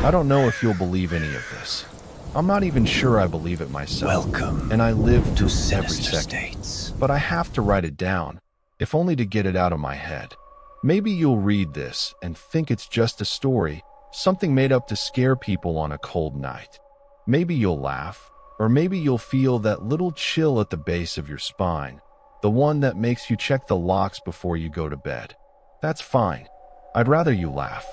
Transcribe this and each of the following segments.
I don't know if you'll believe any of this. I'm not even sure I believe it myself. Welcome and I live to through every Sinister second. States. But I have to write it down, if only to get it out of my head. Maybe you'll read this and think it's just a story, something made up to scare people on a cold night. Maybe you'll laugh, or maybe you'll feel that little chill at the base of your spine, the one that makes you check the locks before you go to bed. That's fine. I'd rather you laugh.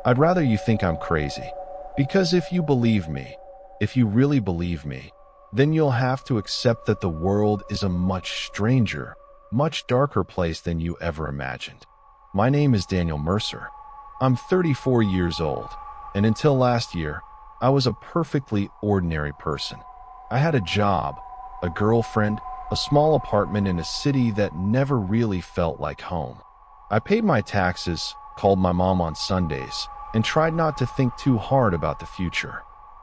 I'd rather you think I'm crazy. Because if you believe me, if you really believe me, then you'll have to accept that the world is a much stranger, much darker place than you ever imagined. My name is Daniel Mercer. I'm 34 years old, and until last year, I was a perfectly ordinary person. I had a job, a girlfriend, a small apartment in a city that never really felt like home. I paid my taxes, called my mom on Sundays, and tried not to think too hard about the future.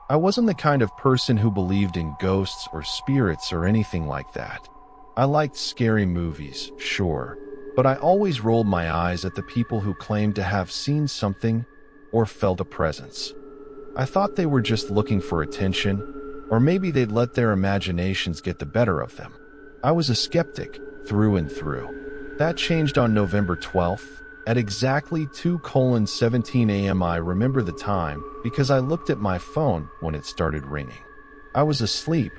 I wasn't the kind of person who believed in ghosts or spirits or anything like that. I liked scary movies, sure, but I always rolled my eyes at the people who claimed to have seen something or felt a presence. I thought they were just looking for attention, or maybe they'd let their imaginations get the better of them. I was a skeptic, through and through. That changed on November 12th, at exactly 2:17 a.m. I remember the time because I looked at my phone when it started ringing. I was asleep,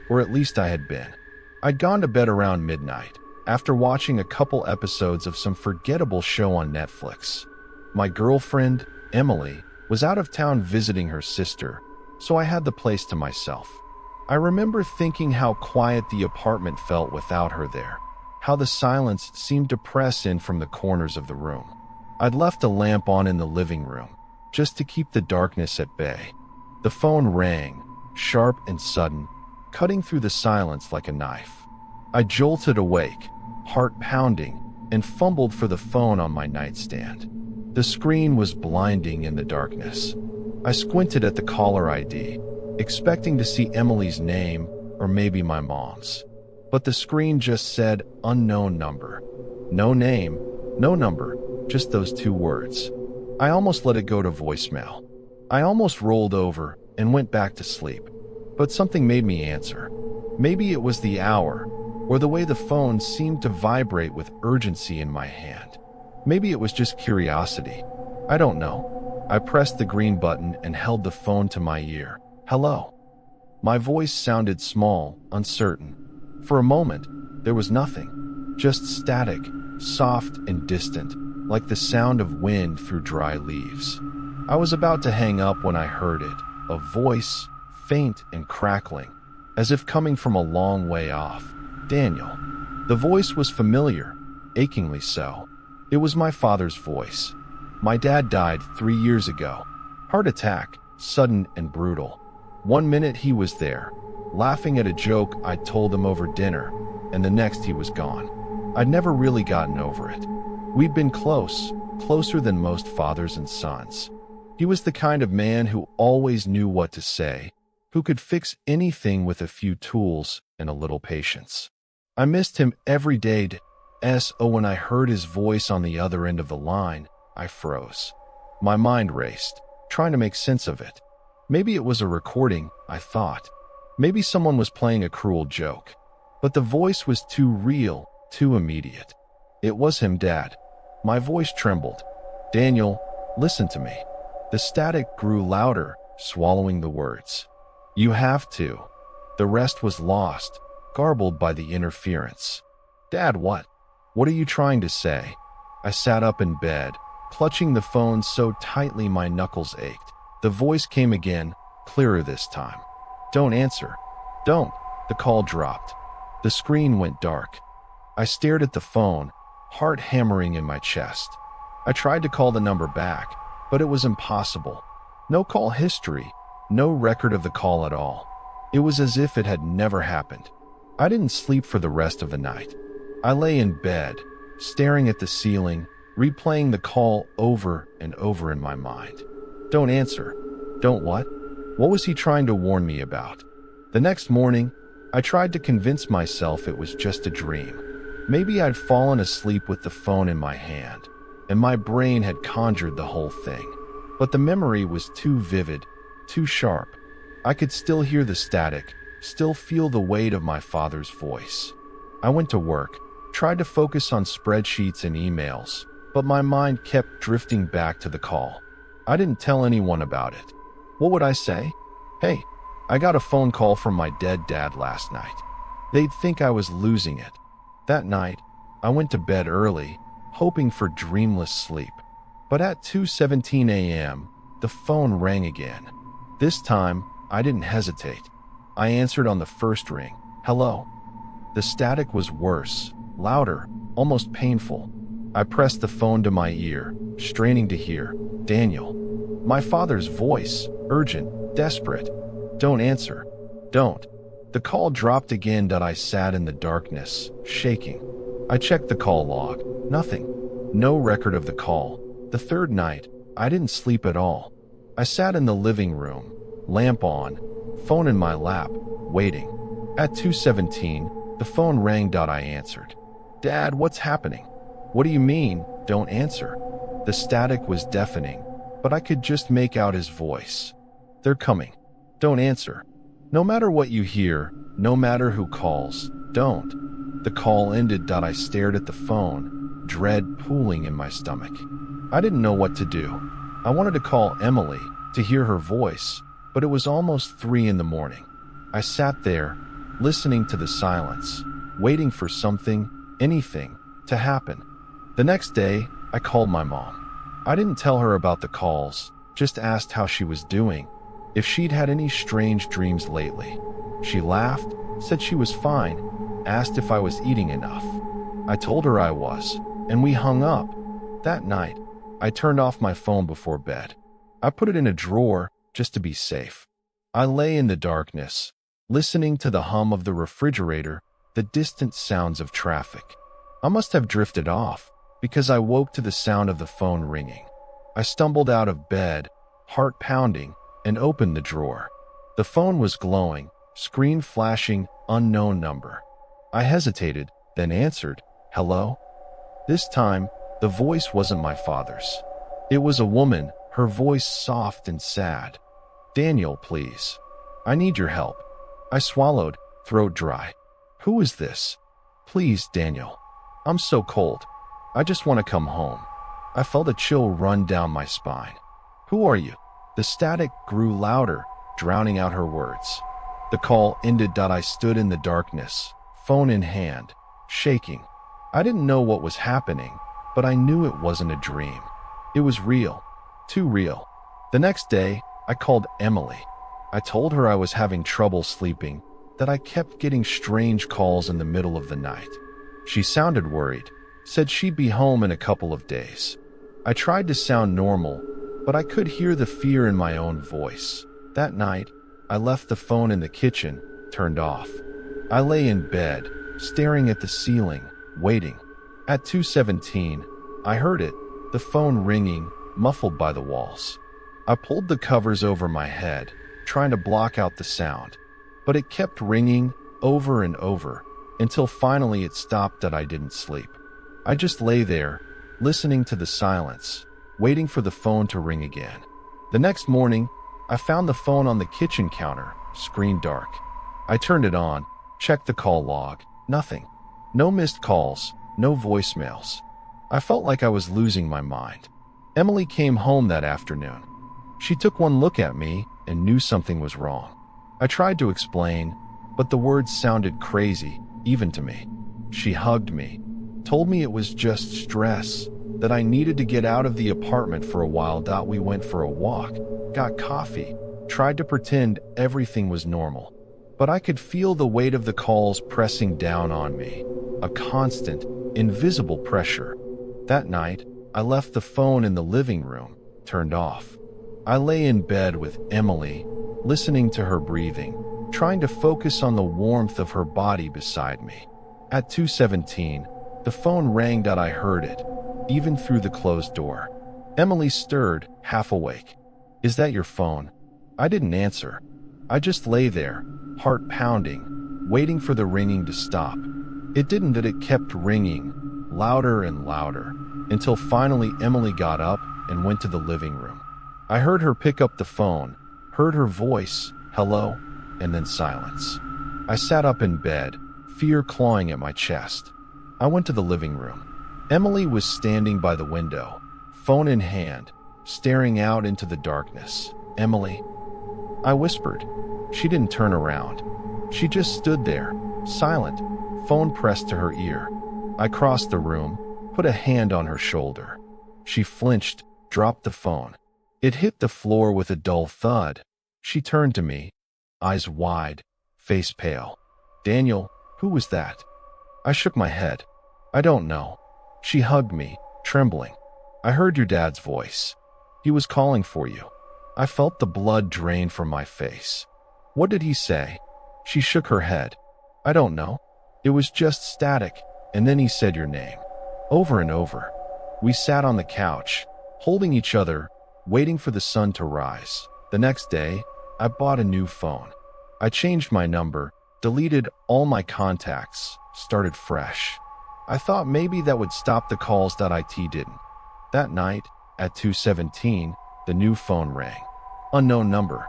or at least I had been. I'd gone to bed around midnight, after watching a couple episodes of some forgettable show on Netflix. My girlfriend, Emily, was out of town visiting her sister, so I had the place to myself. I remember thinking how quiet the apartment felt without her there, how the silence seemed to press in from the corners of the room. I'd left a lamp on in the living room, just to keep the darkness at bay. The phone rang, sharp and sudden, cutting through the silence like a knife. I jolted awake, heart pounding, and fumbled for the phone on my nightstand. The screen was blinding in the darkness. I squinted at the caller ID, expecting to see Emily's name or maybe my mom's. But the screen just said unknown number. No name, no number, just those two words. I almost let it go to voicemail. I almost rolled over and went back to sleep. But something made me answer. Maybe it was the hour, or the way the phone seemed to vibrate with urgency in my hand. Maybe it was just curiosity. I don't know. I pressed the green button and held the phone to my ear. Hello. My voice sounded small, uncertain. For a moment, there was nothing. Just static, soft and distant, like the sound of wind through dry leaves. I was about to hang up when I heard it, a voice, faint and crackling, as if coming from a long way off. Daniel. The voice was familiar, achingly so. It was my father's voice. My dad died 3 years ago. Heart attack, sudden and brutal. One minute he was there, laughing at a joke I'd told him over dinner, and the next he was gone. I'd never really gotten over it. We'd been close, closer than most fathers and sons. He was the kind of man who always knew what to say, who could fix anything with a few tools and a little patience. I missed him every day. When I heard his voice on the other end of the line, I froze. My mind raced, trying to make sense of it. Maybe it was a recording, I thought. Maybe someone was playing a cruel joke. But the voice was too real, too immediate. It was him, Dad. My voice trembled. Daniel, listen to me. The static grew louder, swallowing the words. You have to. The rest was lost, garbled by the interference. Dad, what? What are you trying to say? I sat up in bed, clutching the phone so tightly my knuckles ached. The voice came again, clearer this time. Don't answer. Don't. The call dropped. The screen went dark. I stared at the phone, heart hammering in my chest. I tried to call the number back, but it was impossible. No call history, no record of the call at all. It was as if it had never happened. I didn't sleep for the rest of the night. I lay in bed, staring at the ceiling, replaying the call over and over in my mind. Don't answer. Don't what? What was he trying to warn me about? The next morning, I tried to convince myself it was just a dream. Maybe I'd fallen asleep with the phone in my hand, and my brain had conjured the whole thing. but the memory was too vivid, too sharp. I could still hear the static, still feel the weight of my father's voice. I went to work, tried to focus on spreadsheets and emails, but my mind kept drifting back to the call. I didn't tell anyone about it. What would I say? Hey, I got a phone call from my dead dad last night. They'd think I was losing it. That night, I went to bed early, hoping for dreamless sleep. But at 2:17 a.m., the phone rang again. This time, I didn't hesitate. I answered on the first ring. Hello. The static was worse, louder, almost painful. I pressed the phone to my ear, straining to hear. Daniel. My father's voice, urgent, desperate. Don't answer. Don't. The call dropped again. I sat in the darkness, shaking. I checked the call log. Nothing. No record of the call. The third night, I didn't sleep at all. I sat in the living room, lamp on, phone in my lap, waiting. At 2:17, the phone rang. I answered. Dad, what's happening? What do you mean, don't answer? The static was deafening, but I could just make out his voice. They're coming. Don't answer. No matter what you hear, no matter who calls, don't. The call ended. I stared at the phone, dread pooling in my stomach. I didn't know what to do. I wanted to call Emily to hear her voice, but it was almost 3 in the morning. I sat there, listening to the silence, waiting for something, anything, to happen. The next day, I called my mom. I didn't tell her about the calls, just asked how she was doing, if she'd had any strange dreams lately. She laughed, said she was fine, asked if I was eating enough. I told her I was, and we hung up. That night, I turned off my phone before bed. I put it in a drawer just to be safe. I lay in the darkness, listening to the hum of the refrigerator, the distant sounds of traffic. I must have drifted off, because I woke to the sound of the phone ringing. I stumbled out of bed, heart pounding, and opened the drawer. The phone was glowing, screen flashing, unknown number. I hesitated, then answered, hello? This time, the voice wasn't my father's. It was a woman, her voice soft and sad. Daniel, please. I need your help. I swallowed, throat dry. Who is this? Please, Daniel. I'm so cold. I just want to come home. I felt a chill run down my spine. Who are you? The static grew louder, drowning out her words. The call ended. I stood in the darkness, phone in hand, shaking. I didn't know what was happening, but I knew it wasn't a dream. It was real, too real. The next day, I called Emily. I told her I was having trouble sleeping, that I kept getting strange calls in the middle of the night. She sounded worried, said she'd be home in a couple of days. I tried to sound normal, but I could hear the fear in my own voice. That night, I left the phone in the kitchen, turned off. I lay in bed, staring at the ceiling, waiting. At 2:17, I heard it, the phone ringing, muffled by the walls. I pulled the covers over my head, trying to block out the sound, but it kept ringing over and over until finally it stopped. I didn't sleep. I just lay there, listening to the silence, waiting for the phone to ring again. The next morning, I found the phone on the kitchen counter, screen dark. I turned it on, checked the call log, nothing. No missed calls, no voicemails. I felt like I was losing my mind. Emily came home that afternoon. She took one look at me and knew something was wrong. I tried to explain, but the words sounded crazy, even to me. She hugged me, told me it was just stress, that I needed to get out of the apartment for a while. We went for a walk, got coffee, tried to pretend everything was normal. But I could feel the weight of the calls pressing down on me, a constant, invisible pressure. That night, I left the phone in the living room, turned off. I lay in bed with Emily, listening to her breathing, trying to focus on the warmth of her body beside me. At 2:17, the phone rang. I heard it, even through the closed door. Emily stirred, half awake. Is that your phone? I didn't answer. I just lay there, heart pounding, waiting for the ringing to stop. It didn't. It kept ringing, louder and louder, until finally Emily got up and went to the living room. I heard her pick up the phone, heard her voice, hello, and then silence. I sat up in bed, fear clawing at my chest. I went to the living room. Emily was standing by the window, phone in hand, staring out into the darkness. Emily? I whispered. She didn't turn around. She just stood there, silent, phone pressed to her ear. I crossed the room, put a hand on her shoulder. She flinched, dropped the phone. It hit the floor with a dull thud. She turned to me, eyes wide, face pale. Daniel, who was that? I shook my head. I don't know. She hugged me, trembling. I heard your dad's voice. He was calling for you. I felt the blood drain from my face. What did he say? She shook her head. I don't know. It was just static, and then he said your name. Over and over. We sat on the couch, holding each other, waiting for the sun to rise. The next day, I bought a new phone. I changed my number, deleted all my contacts, started fresh. I thought maybe that would stop the calls that IT didn't. That night, at 2:17, the new phone rang. Unknown number.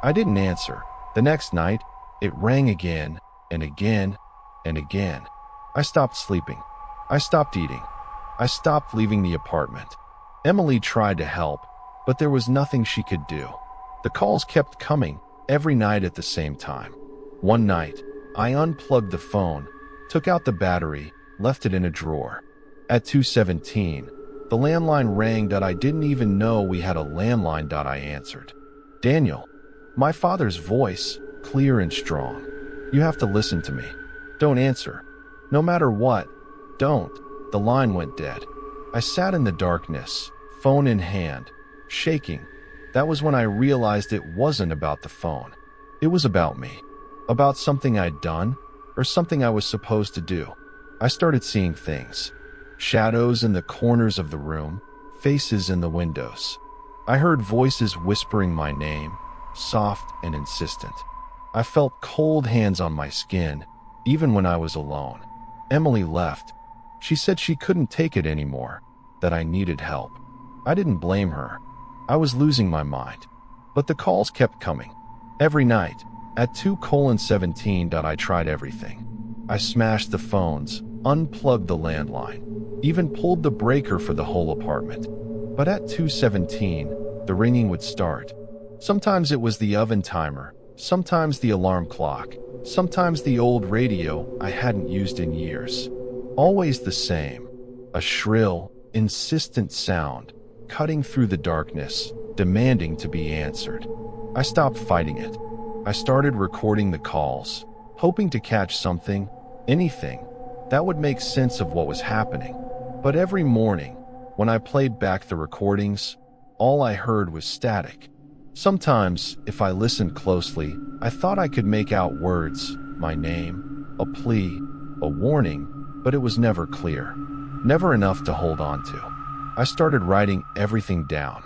I didn't answer. The next night, it rang again and again and again. I stopped sleeping. I stopped eating. I stopped leaving the apartment. Emily tried to help, but there was nothing she could do. The calls kept coming, every night at the same time. One night, I unplugged the phone, took out the battery, left it in a drawer. At 2:17, the landline rang that I didn't even know we had a landline. I answered. Daniel, my father's voice, clear and strong. You have to listen to me. Don't answer. No matter what, don't. The line went dead. I sat in the darkness, phone in hand, shaking. That was when I realized it wasn't about the phone. It was about me. About something I'd done, or something I was supposed to do. I started seeing things. Shadows in the corners of the room, faces in the windows. I heard voices whispering my name, soft and insistent. I felt cold hands on my skin, even when I was alone. Emily left. She said she couldn't take it anymore, that I needed help. I didn't blame her. I was losing my mind. But the calls kept coming. Every night, at 2:17, I tried everything. I smashed the phones, unplugged the landline, even pulled the breaker for the whole apartment. But at 2:17, the ringing would start. Sometimes it was the oven timer, sometimes the alarm clock, sometimes the old radio I hadn't used in years. Always the same, a shrill, insistent sound, cutting through the darkness, demanding to be answered. I stopped fighting it. I started recording the calls, hoping to catch something, anything, that would make sense of what was happening. But every morning, when I played back the recordings, all I heard was static. Sometimes, if I listened closely, I thought I could make out words, my name, a plea, a warning, but it was never clear. Never enough to hold on to. I started writing everything down.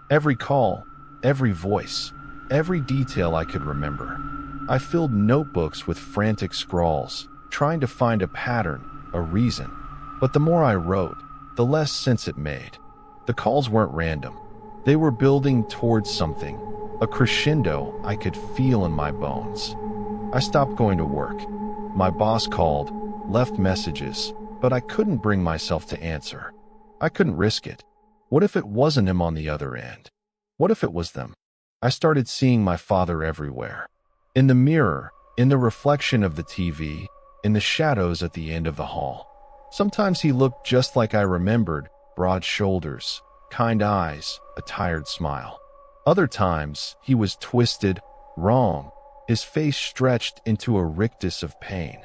Every call, every voice, every detail I could remember. I filled notebooks with frantic scrawls, trying to find a pattern, a reason. But the more I wrote, the less sense it made. The calls weren't random. They were building towards something, a crescendo I could feel in my bones. I stopped going to work. My boss called, left messages, but I couldn't bring myself to answer. I couldn't risk it. What if it wasn't him on the other end? What if it was them? I started seeing my father everywhere. In the mirror, in the reflection of the TV, in the shadows at the end of the hall. Sometimes he looked just like I remembered, broad shoulders, kind eyes, a tired smile. Other times, he was twisted, wrong, his face stretched into a rictus of pain.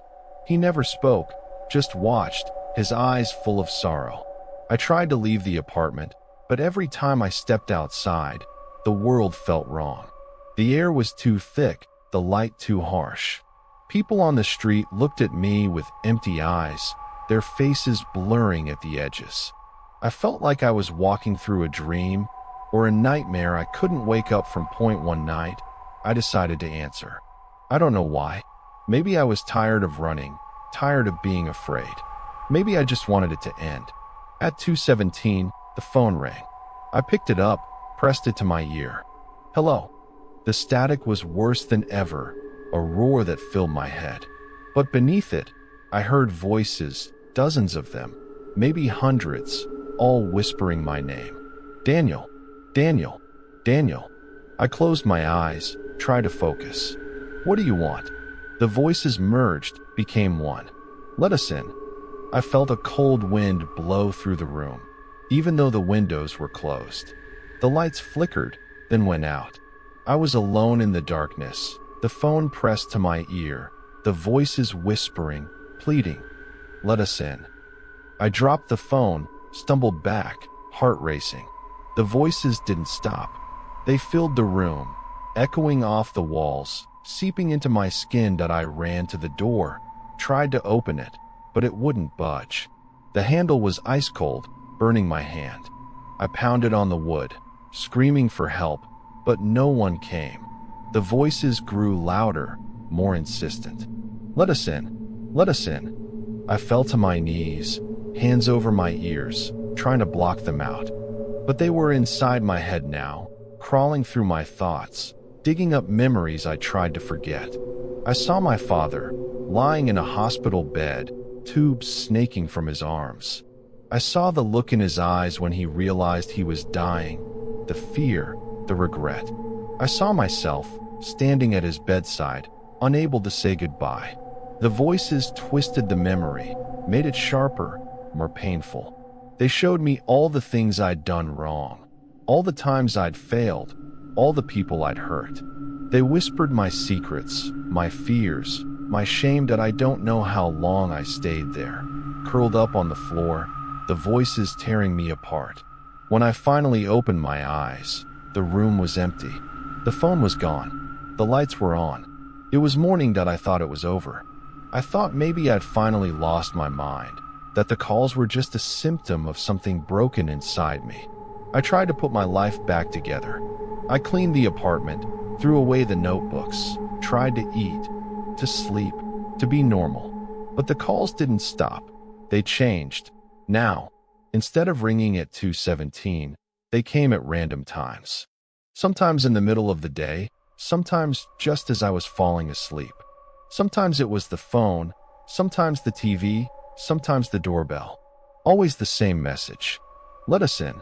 He never spoke, just watched, his eyes full of sorrow. I tried to leave the apartment, but every time I stepped outside, the world felt wrong. The air was too thick, the light too harsh. People on the street looked at me with empty eyes, their faces blurring at the edges. I felt like I was walking through a dream or a nightmare I couldn't wake up from. One night, I decided to answer. I don't know why. Maybe I was tired of running, tired of being afraid. Maybe I just wanted it to end. At 2:17, the phone rang. I picked it up, pressed it to my ear. Hello. The static was worse than ever, a roar that filled my head. But beneath it, I heard voices, dozens of them, maybe hundreds, all whispering my name. Daniel, Daniel, Daniel. I closed my eyes, tried to focus. What do you want? The voices merged, became one. Let us in. I felt a cold wind blow through the room, even though the windows were closed. The lights flickered, then went out. I was alone in the darkness, the phone pressed to my ear, the voices whispering, pleading. Let us in. I dropped the phone, stumbled back, heart racing. The voices didn't stop. They filled the room, echoing off the walls, seeping into my skin that I ran to the door, tried to open it, but it wouldn't budge. The handle was ice cold, burning my hand. I pounded on the wood, screaming for help, but no one came. The voices grew louder, more insistent. Let us in. Let us in. I fell to my knees, hands over my ears, trying to block them out. But they were inside my head now, crawling through my thoughts, digging up memories I tried to forget. I saw my father, lying in a hospital bed, tubes snaking from his arms. I saw the look in his eyes when he realized he was dying, the fear, the regret. I saw myself, standing at his bedside, unable to say goodbye. The voices twisted the memory, made it sharper, more painful. They showed me all the things I'd done wrong, all the times I'd failed, all the people I'd hurt. They whispered my secrets, my fears, my shame that I don't know how long I stayed there, curled up on the floor, the voices tearing me apart. When I finally opened my eyes, the room was empty. The phone was gone. The lights were on. It was morning that I thought it was over. I thought maybe I'd finally lost my mind, that the calls were just a symptom of something broken inside me. I tried to put my life back together. I cleaned the apartment, threw away the notebooks, tried to eat, to sleep, to be normal. But the calls didn't stop. They changed. Now, instead of ringing at 2:17, they came at random times. Sometimes in the middle of the day, sometimes just as I was falling asleep. Sometimes it was the phone, sometimes the TV, sometimes the doorbell. Always the same message. Let us in.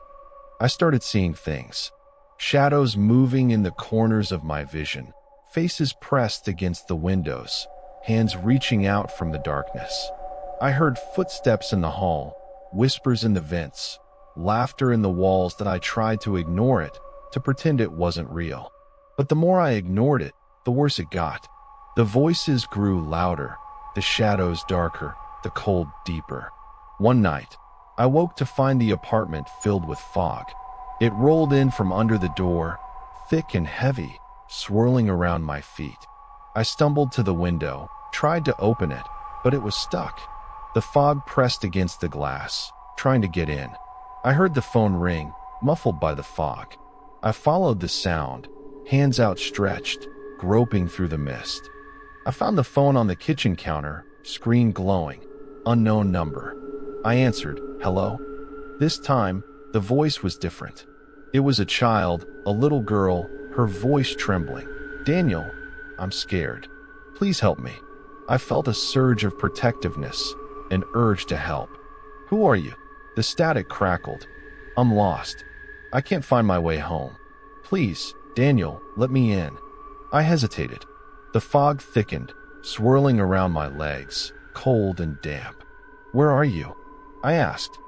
I started seeing things. Shadows moving in the corners of my vision, faces pressed against the windows, hands reaching out from the darkness. I heard footsteps in the hall, whispers in the vents, laughter in the walls that I tried to ignore it, to pretend it wasn't real. But the more I ignored it, the worse it got. The voices grew louder, the shadows darker, the cold deeper. One night, I woke to find the apartment filled with fog. It rolled in from under the door, thick and heavy, swirling around my feet. I stumbled to the window, tried to open it, but it was stuck. The fog pressed against the glass, trying to get in. I heard the phone ring, muffled by the fog. I followed the sound, hands outstretched, groping through the mist. I found the phone on the kitchen counter, screen glowing. Unknown number. I answered, hello? This time, the voice was different. It was a child, a little girl, her voice trembling. Daniel, I'm scared. Please help me. I felt a surge of protectiveness, an urge to help. Who are you? The static crackled. I'm lost. I can't find my way home. Please, Daniel, let me in. I hesitated. The fog thickened, swirling around my legs, cold and damp. Where are you? I asked.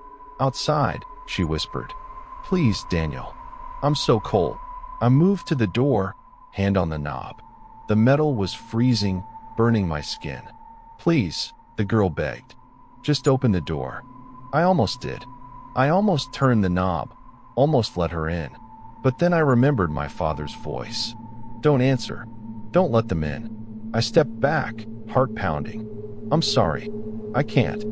Outside, she whispered. Please, Daniel. I'm so cold. I moved to the door, hand on the knob. The metal was freezing, burning my skin. Please, the girl begged. Just open the door. I almost did. I almost turned the knob, almost let her in. But then I remembered my father's voice. Don't answer. Don't let them in. I stepped back, heart pounding. I'm sorry. I can't.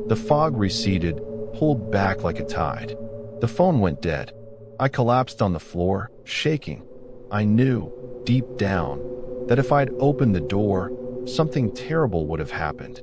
The fog receded, pulled back like a tide. The phone went dead. I collapsed on the floor, shaking. I knew, deep down, that if I'd opened the door, something terrible would have happened.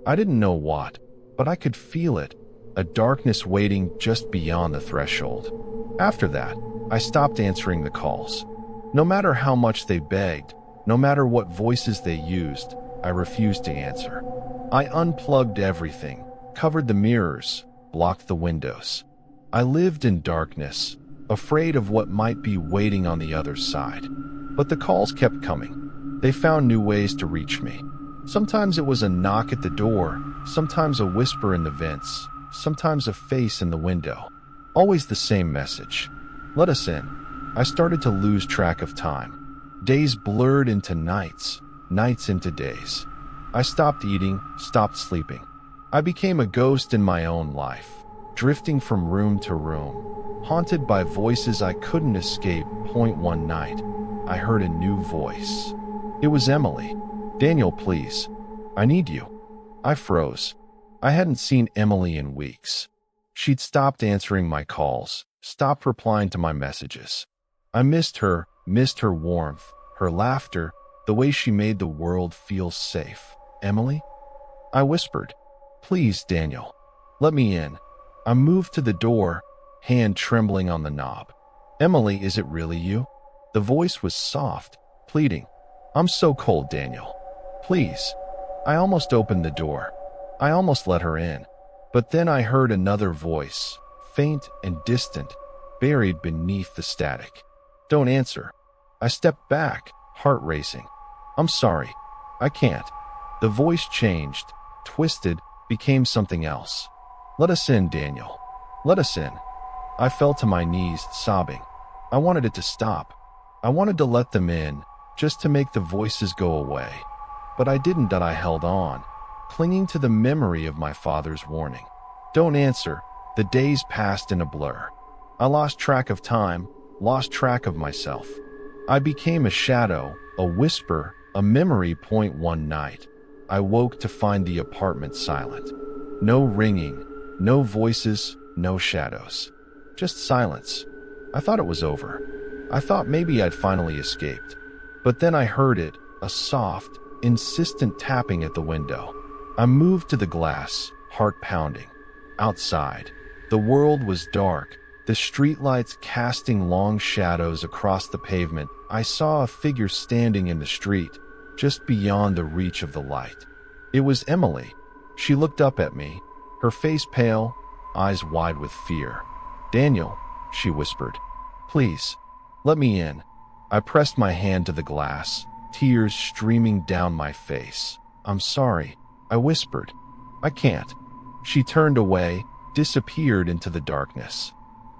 I didn't know what, but I could feel it, a darkness waiting just beyond the threshold. After that, I stopped answering the calls. No matter how much they begged, no matter what voices they used, I refused to answer. I unplugged everything, covered the mirrors, blocked the windows. I lived in darkness, afraid of what might be waiting on the other side. But the calls kept coming. They found new ways to reach me. Sometimes it was a knock at the door, sometimes a whisper in the vents, sometimes a face in the window. Always the same message. Let us in. I started to lose track of time. Days blurred into nights, nights into days. I stopped eating, stopped sleeping. I became a ghost in my own life, drifting from room to room, haunted by voices I couldn't escape. One night, I heard a new voice. It was Emily. Daniel, please. I need you. I froze. I hadn't seen Emily in weeks. She'd stopped answering my calls, stopped replying to my messages. I missed her warmth, her laughter, the way she made the world feel safe. Emily? I whispered. Please, Daniel. Let me in. I moved to the door, hand trembling on the knob. Emily, is it really you? The voice was soft, pleading. I'm so cold, Daniel. Please. I almost opened the door. I almost let her in. But then I heard another voice, faint and distant, buried beneath the static. Don't answer. I stepped back, heart racing. I'm sorry. I can't. The voice changed, twisted, became something else. Let us in, Daniel. Let us in. I fell to my knees, sobbing. I wanted it to stop. I wanted to let them in, just to make the voices go away. But I didn't. I held on, clinging to the memory of my father's warning. Don't answer. The days passed in a blur. I lost track of time, lost track of myself. I became a shadow, a whisper, a memory. One night, I woke to find the apartment silent. No ringing, no voices, no shadows. Just silence. I thought it was over. I thought maybe I'd finally escaped. But then I heard it, a soft, insistent tapping at the window. I moved to the glass, heart pounding. Outside, the world was dark, the streetlights casting long shadows across the pavement. I saw a figure standing in the street, just beyond the reach of the light. It was Emily. She looked up at me, her face pale, eyes wide with fear. Daniel, she whispered. Please, let me in. I pressed my hand to the glass, tears streaming down my face. I'm sorry, I whispered. I can't. She turned away, disappeared into the darkness.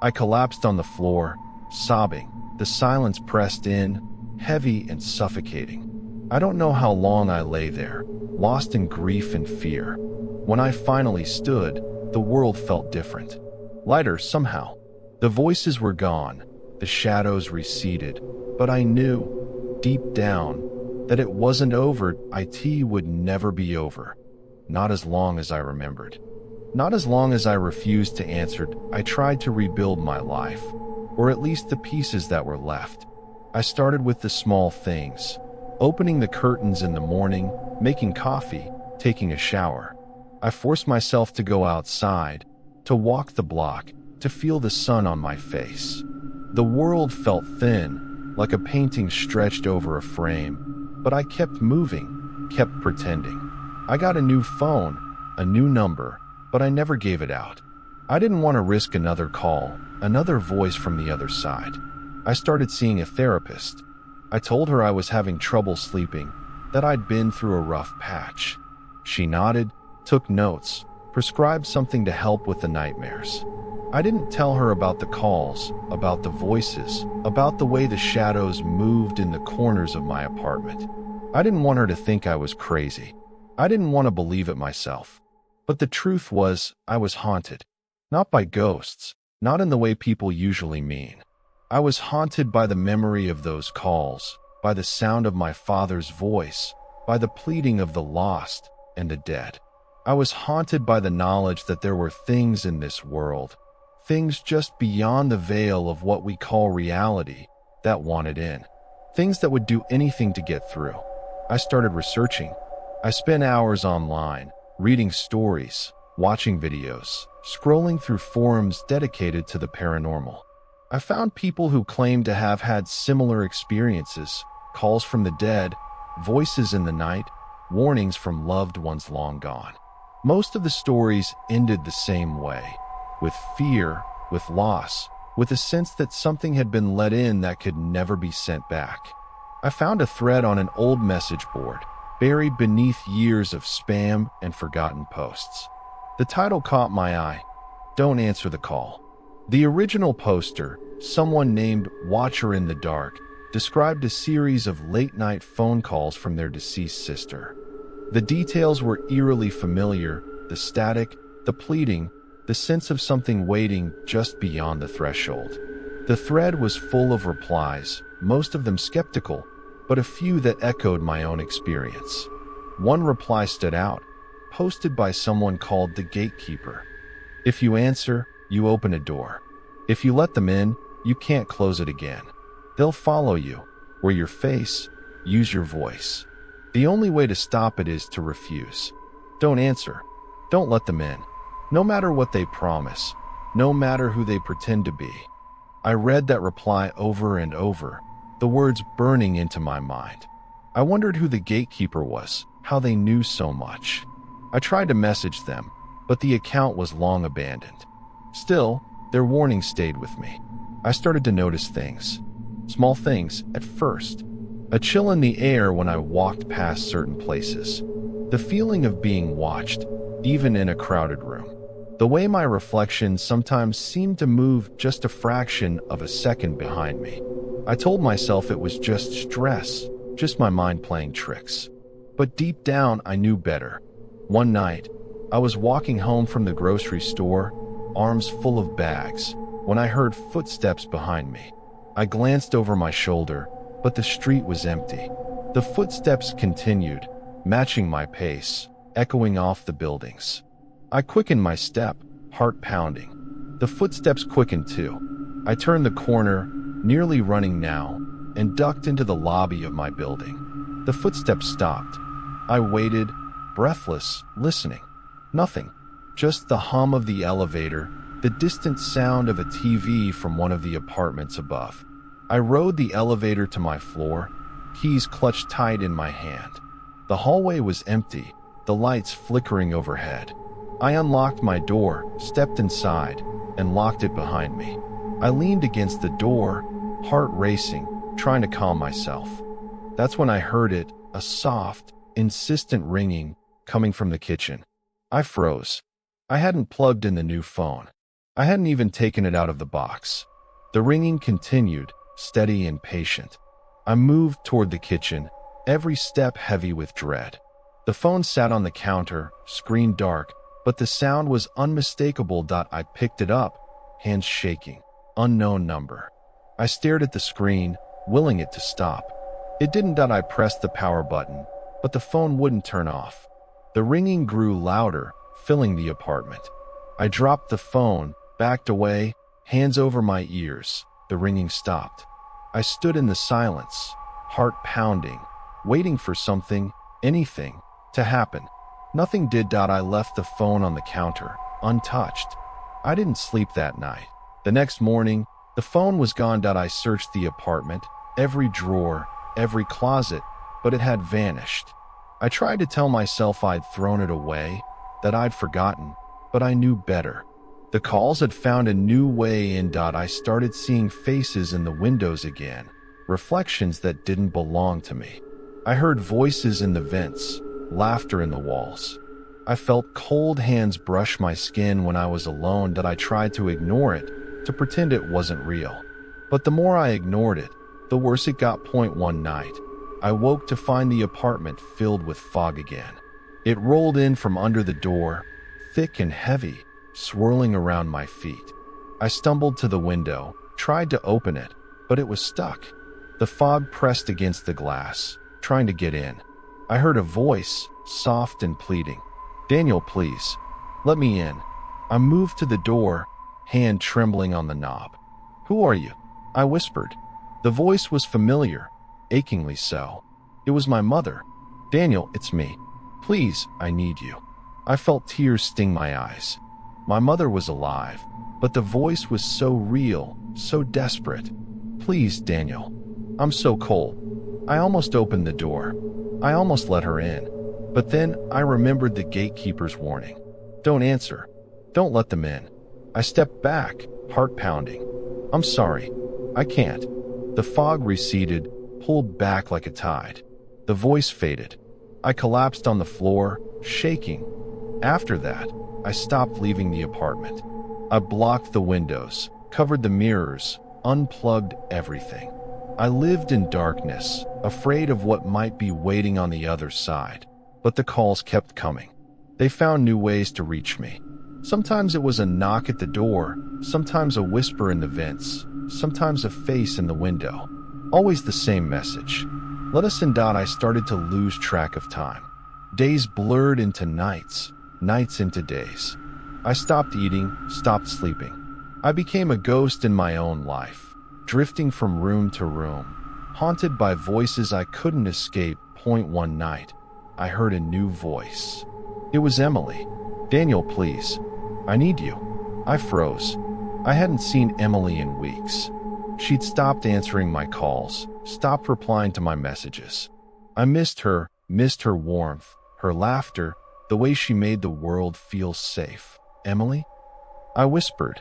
I collapsed on the floor, sobbing. The silence pressed in, heavy and suffocating. I don't know how long I lay there, lost in grief and fear. When I finally stood, the world felt different. Lighter somehow. The voices were gone, the shadows receded, but I knew, deep down, that it wasn't over. It would never be over. Not as long as I remembered. Not as long as I refused to answer. I tried to rebuild my life, or at least the pieces that were left. I started with the small things, opening the curtains in the morning, making coffee, taking a shower. I forced myself to go outside, to walk the block, to feel the sun on my face. The world felt thin, like a painting stretched over a frame, but I kept moving, kept pretending. I got a new phone, a new number, but I never gave it out. I didn't want to risk another call, another voice from the other side. I started seeing a therapist. I told her I was having trouble sleeping, that I'd been through a rough patch. She nodded, took notes, prescribed something to help with the nightmares. I didn't tell her about the calls, about the voices, about the way the shadows moved in the corners of my apartment. I didn't want her to think I was crazy. I didn't want to believe it myself. But the truth was, I was haunted. Not by ghosts, not in the way people usually mean. I was haunted by the memory of those calls, by the sound of my father's voice, by the pleading of the lost and the dead. I was haunted by the knowledge that there were things in this world, things just beyond the veil of what we call reality, that wanted in. Things that would do anything to get through. I started researching. I spent hours online, reading stories, watching videos, scrolling through forums dedicated to the paranormal. I found people who claimed to have had similar experiences, calls from the dead, voices in the night, warnings from loved ones long gone. Most of the stories ended the same way, with fear, with loss, with a sense that something had been let in that could never be sent back. I found a thread on an old message board, buried beneath years of spam and forgotten posts. The title caught my eye, "Don't Answer the Call." The original poster, someone named Watcher in the Dark, described a series of late-night phone calls from their deceased sister. The details were eerily familiar, the static, the pleading, the sense of something waiting just beyond the threshold. The thread was full of replies, most of them skeptical, but a few that echoed my own experience. One reply stood out, posted by someone called the Gatekeeper. "If you answer, you open a door. If you let them in, you can't close it again. They'll follow you. We're your face. Use your voice. The only way to stop it is to refuse. Don't answer. Don't let them in. No matter what they promise. No matter who they pretend to be." I read that reply over and over, the words burning into my mind. I wondered who the gatekeeper was, how they knew so much. I tried to message them, but the account was long abandoned. Still, their warning stayed with me. I started to notice things. Small things, at first. A chill in the air when I walked past certain places. The feeling of being watched, even in a crowded room. The way my reflection sometimes seemed to move just a fraction of a second behind me. I told myself it was just stress, just my mind playing tricks. But deep down, I knew better. One night, I was walking home from the grocery store, arms full of bags, when I heard footsteps behind me. I glanced over my shoulder, but the street was empty. The footsteps continued, matching my pace, echoing off the buildings. I quickened my step, heart pounding. The footsteps quickened too. I turned the corner, nearly running now, and ducked into the lobby of my building. The footsteps stopped. I waited, breathless, listening. Nothing. Just the hum of the elevator, the distant sound of a TV from one of the apartments above. I rode the elevator to my floor, keys clutched tight in my hand. The hallway was empty, the lights flickering overhead. I unlocked my door, stepped inside, and locked it behind me. I leaned against the door, heart racing, trying to calm myself. That's when I heard it, a soft, insistent ringing coming from the kitchen. I froze. I hadn't plugged in the new phone. I hadn't even taken it out of the box. The ringing continued, steady and patient. I moved toward the kitchen, every step heavy with dread. The phone sat on the counter, screen dark, but the sound was unmistakable. I picked it up, hands shaking. Unknown number. I stared at the screen, willing it to stop. It didn't. I pressed the power button, but the phone wouldn't turn off. The ringing grew louder, filling the apartment. I dropped the phone, backed away, hands over my ears. The ringing stopped. I stood in the silence, heart pounding, waiting for something, anything, to happen. Nothing did. I left the phone on the counter, untouched. I didn't sleep that night. The next morning, the phone was gone. I searched the apartment, every drawer, every closet, but it had vanished. I tried to tell myself I'd thrown it away, that I'd forgotten, but I knew better. The calls had found a new way in. I started seeing faces in the windows again, reflections that didn't belong to me. I heard voices in the vents, laughter in the walls. I felt cold hands brush my skin when I was alone. I tried to ignore it, to pretend it wasn't real. But the more I ignored it, the worse it got. One night, I woke to find the apartment filled with fog again. It rolled in from under the door, thick and heavy, swirling around my feet. I stumbled to the window, tried to open it, but it was stuck. The fog pressed against the glass, trying to get in. I heard a voice, soft and pleading. "Daniel, please, let me in." I moved to the door, hand trembling on the knob. "Who are you?" I whispered. The voice was familiar, achingly so. It was my mother. "Daniel, it's me. Please, I need you." I felt tears sting my eyes. My mother was alive, but the voice was so real, so desperate. Please, Daniel. I'm so cold. I almost opened the door. I almost let her in. But then I remembered the gatekeeper's warning. Don't answer. Don't let them in. I stepped back, heart pounding. I'm sorry. I can't. The fog receded, pulled back like a tide. The voice faded. I collapsed on the floor, shaking. After that, I stopped leaving the apartment. I blocked the windows, covered the mirrors, unplugged everything. I lived in darkness, afraid of what might be waiting on the other side. But the calls kept coming. They found new ways to reach me. Sometimes it was a knock at the door, sometimes a whisper in the vents, sometimes a face in the window. Always the same message. Let us in. I started to lose track of time. Days blurred into nights, nights into days. I stopped eating, stopped sleeping. I became a ghost in my own life, drifting from room to room, haunted by voices I couldn't escape. One night, I heard a new voice. It was Emily. Daniel, please. I need you. I froze. I hadn't seen Emily in weeks. She'd stopped answering my calls, stopped replying to my messages. I missed her warmth, her laughter, the way she made the world feel safe. Emily? I whispered.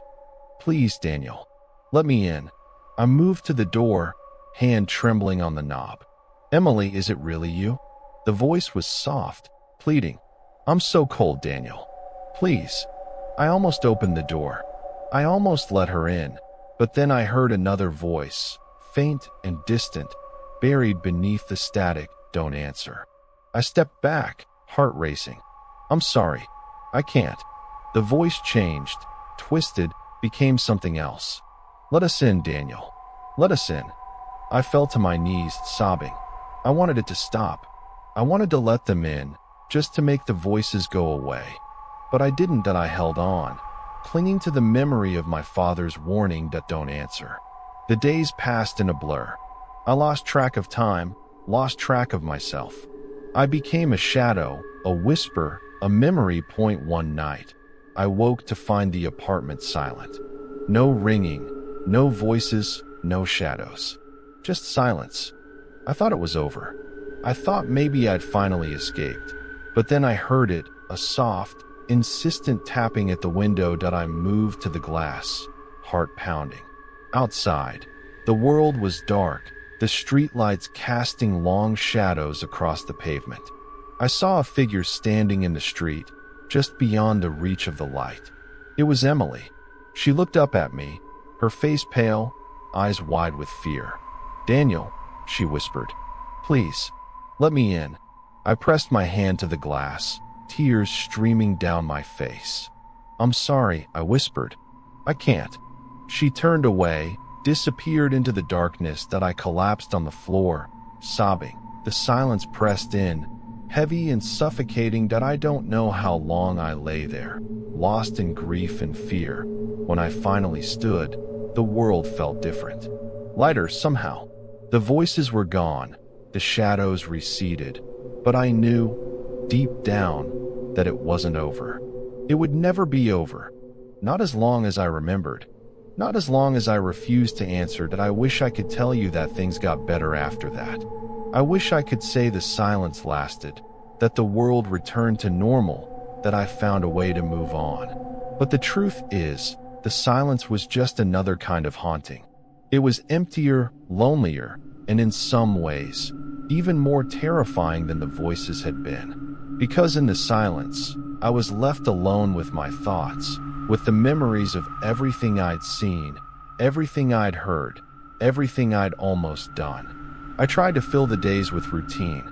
Please, Daniel. Let me in. I moved to the door, hand trembling on the knob. Emily, is it really you? The voice was soft, pleading. I'm so cold, Daniel. Please. I almost opened the door. I almost let her in. But then I heard another voice, faint and distant, buried beneath the static. Don't answer. I stepped back, heart racing. I'm sorry. I can't. The voice changed, twisted, became something else. Let us in, Daniel. Let us in. I fell to my knees, sobbing. I wanted it to stop. I wanted to let them in, just to make the voices go away. But I didn't. I held on, clinging to the memory of my father's warning that don't answer. The days passed in a blur. I lost track of time, lost track of myself. I became a shadow, a whisper, a memory. One night, I woke to find the apartment silent. No ringing, no voices, no shadows. Just silence. I thought it was over. I thought maybe I'd finally escaped. But then I heard it, a soft, insistent tapping at the window. I moved to the glass, heart pounding. Outside, the world was dark, the streetlights casting long shadows across the pavement. I saw a figure standing in the street, just beyond the reach of the light. It was Emily. She looked up at me, her face pale, eyes wide with fear. Daniel, she whispered. Please, let me in. I pressed my hand to the glass, tears streaming down my face. I'm sorry, I whispered. I can't. She turned away, disappeared into the darkness. I collapsed on the floor, sobbing. The silence pressed in, heavy and suffocating. I don't know how long I lay there, lost in grief and fear. When I finally stood, the world felt different. Lighter somehow. The voices were gone, the shadows receded, but I knew, deep down, that it wasn't over. It would never be over. Not as long as I remembered. Not as long as I refused to answer. I wish I could tell you that things got better after that. I wish I could say the silence lasted, that the world returned to normal, that I found a way to move on. But the truth is, the silence was just another kind of haunting. It was emptier, lonelier, and in some ways, even more terrifying than the voices had been. Because in the silence, I was left alone with my thoughts, with the memories of everything I'd seen, everything I'd heard, everything I'd almost done. I tried to fill the days with routine.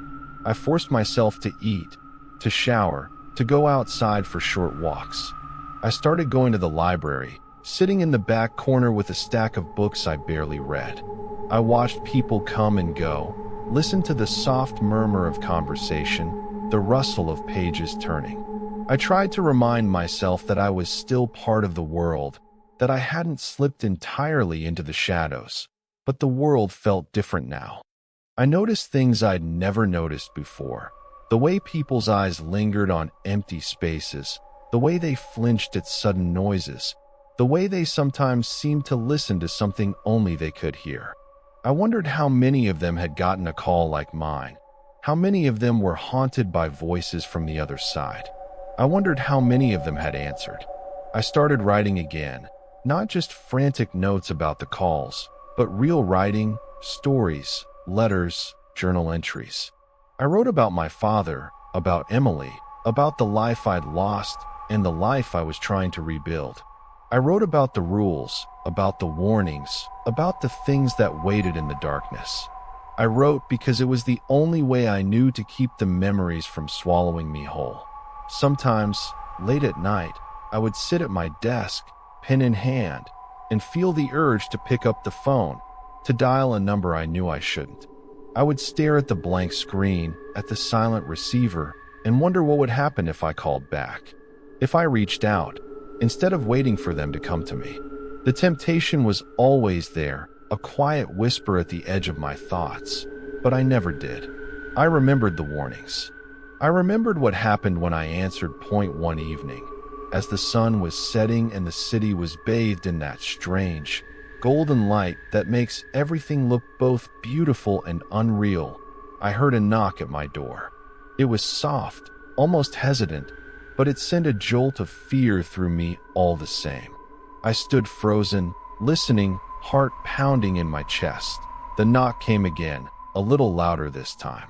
I forced myself to eat, to shower, to go outside for short walks. I started going to the library, sitting in the back corner with a stack of books I barely read. I watched people come and go, listened to the soft murmur of conversation, the rustle of pages turning. I tried to remind myself that I was still part of the world, that I hadn't slipped entirely into the shadows. But the world felt different now. I noticed things I'd never noticed before. The way people's eyes lingered on empty spaces, the way they flinched at sudden noises, the way they sometimes seemed to listen to something only they could hear. I wondered how many of them had gotten a call like mine, how many of them were haunted by voices from the other side. I wondered how many of them had answered. I started writing again, not just frantic notes about the calls, but real writing, stories, letters, journal entries. I wrote about my father, about Emily, about the life I'd lost, and the life I was trying to rebuild. I wrote about the rules, about the warnings, about the things that waited in the darkness. I wrote because it was the only way I knew to keep the memories from swallowing me whole. Sometimes, late at night, I would sit at my desk, pen in hand, and feel the urge to pick up the phone, to dial a number I knew I shouldn't. I would stare at the blank screen, at the silent receiver, and wonder what would happen if I called back. If I reached out, instead of waiting for them to come to me. The temptation was always there, a quiet whisper at the edge of my thoughts, but I never did. I remembered the warnings. I remembered what happened when I answered point one evening, as the sun was setting and the city was bathed in that strange, golden light that makes everything look both beautiful and unreal. I heard a knock at my door. It was soft, almost hesitant, but it sent a jolt of fear through me all the same. I stood frozen, listening, heart pounding in my chest. The knock came again, a little louder this time.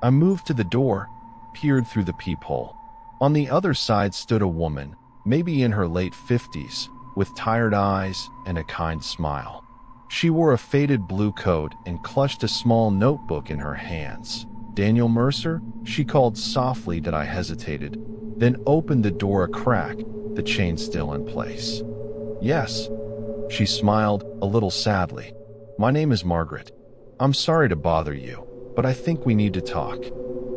I moved to the door, peered through the peephole. On the other side stood a woman, maybe in her late 50s, with tired eyes and a kind smile. She wore a faded blue coat and clutched a small notebook in her hands. "Daniel Mercer?" she called softly. That I hesitated, then opened the door a crack, the chain still in place. "Yes." She smiled, a little sadly. "My name is Margaret. I'm sorry to bother you, but I think we need to talk."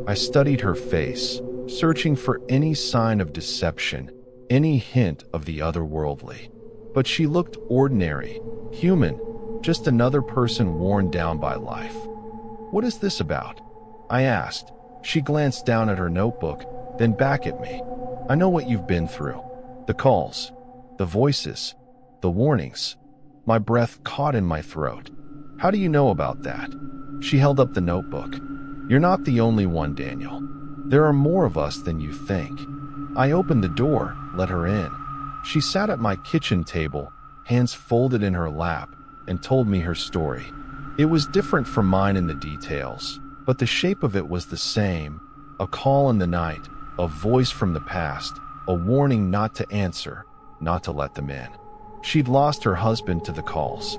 I studied her face, searching for any sign of deception, any hint of the otherworldly. But she looked ordinary, human, just another person worn down by life. "What is this about?" I asked. She glanced down at her notebook, then back at me. "I know what you've been through. The calls, the voices, the warnings." My breath caught in my throat. "How do you know about that?" She held up the notebook. "You're not the only one, Daniel. There are more of us than you think." I opened the door, let her in. She sat at my kitchen table, hands folded in her lap, and told me her story. It was different from mine in the details, but the shape of it was the same. A call in the night, a voice from the past, a warning not to answer, not to let them in. She'd lost her husband to the calls.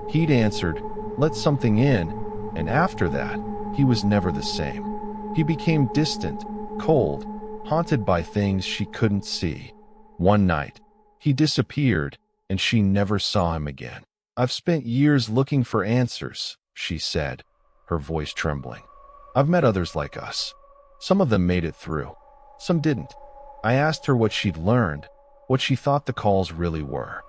He'd answered, let something in, and after that, he was never the same. He became distant, cold, haunted by things she couldn't see. One night, he disappeared, and she never saw him again. "I've spent years looking for answers," she said, her voice trembling. "I've met others like us. Some of them made it through. Some didn't." I asked her what she'd learned, what she thought the calls really were.